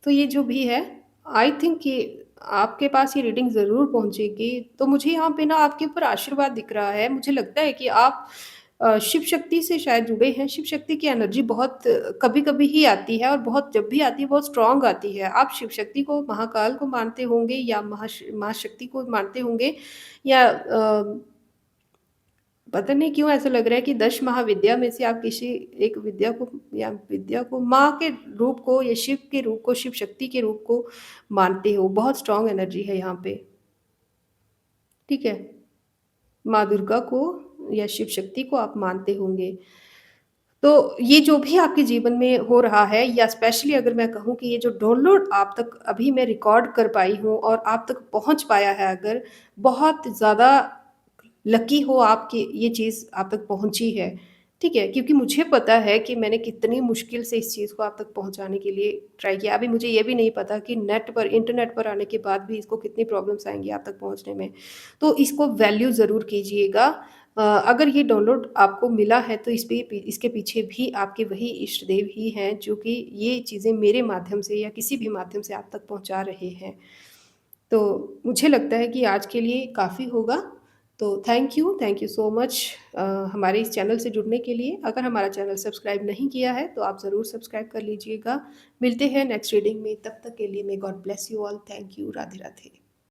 तो ये जो भी है, आई थिंक कि आपके पास ये रीडिंग ज़रूर पहुँचेगी। तो मुझे यहाँ पे ना आपके ऊपर आशीर्वाद दिख रहा है। मुझे लगता है कि आप शिव शक्ति से शायद जुड़े हैं। शिव शक्ति की एनर्जी बहुत कभी-कभी ही आती है और बहुत जब भी आती है बहुत स्ट्रॉन्ग आती है। आप शिव शक्ति को, महाकाल को मानते होंगे या महाशक्ति को मानते होंगे या पता नहीं क्यों ऐसा लग रहा है कि 10 महाविद्या में से आप किसी एक विद्या को माँ के रूप को या शिव के रूप को, शिव शक्ति के रूप को मानते हो। बहुत स्ट्रॉन्ग एनर्जी है यहाँ पे, ठीक है? माँ दुर्गा को या शिव शक्ति को आप मानते होंगे। तो ये जो भी आपके जीवन में हो रहा है या स्पेशली अगर मैं कहूँ कि ये जो डाउनलोड आप तक अभी मैं रिकॉर्ड कर पाई हूँ और आप तक पहुँच पाया है अगर, बहुत ज़्यादा लकी हो आप कि ये चीज़ आप तक पहुँची है, ठीक है? क्योंकि मुझे पता है कि मैंने कितनी मुश्किल से इस चीज़ को आप तक पहुँचाने के लिए ट्राई किया। अभी मुझे ये भी नहीं पता कि इंटरनेट पर आने के बाद भी इसको कितनी प्रॉब्लम्स आएँगी आप तक पहुँचने में। तो इसको वैल्यू ज़रूर कीजिएगा। अगर ये डाउनलोड आपको मिला है तो इसके पीछे भी आपके वही इष्ट देव ही हैं जो कि ये चीज़ें मेरे माध्यम से या किसी भी माध्यम से आप तक पहुँचा रहे हैं। तो मुझे लगता है कि आज के लिए काफ़ी होगा। तो थैंक यू सो मच हमारे इस चैनल से जुड़ने के लिए। अगर हमारा चैनल सब्सक्राइब नहीं किया है तो आप ज़रूर सब्सक्राइब कर लीजिएगा। मिलते हैं नेक्स्ट रीडिंग में, तब तक के लिए may God bless you all. Thank you. Radhe Radhe.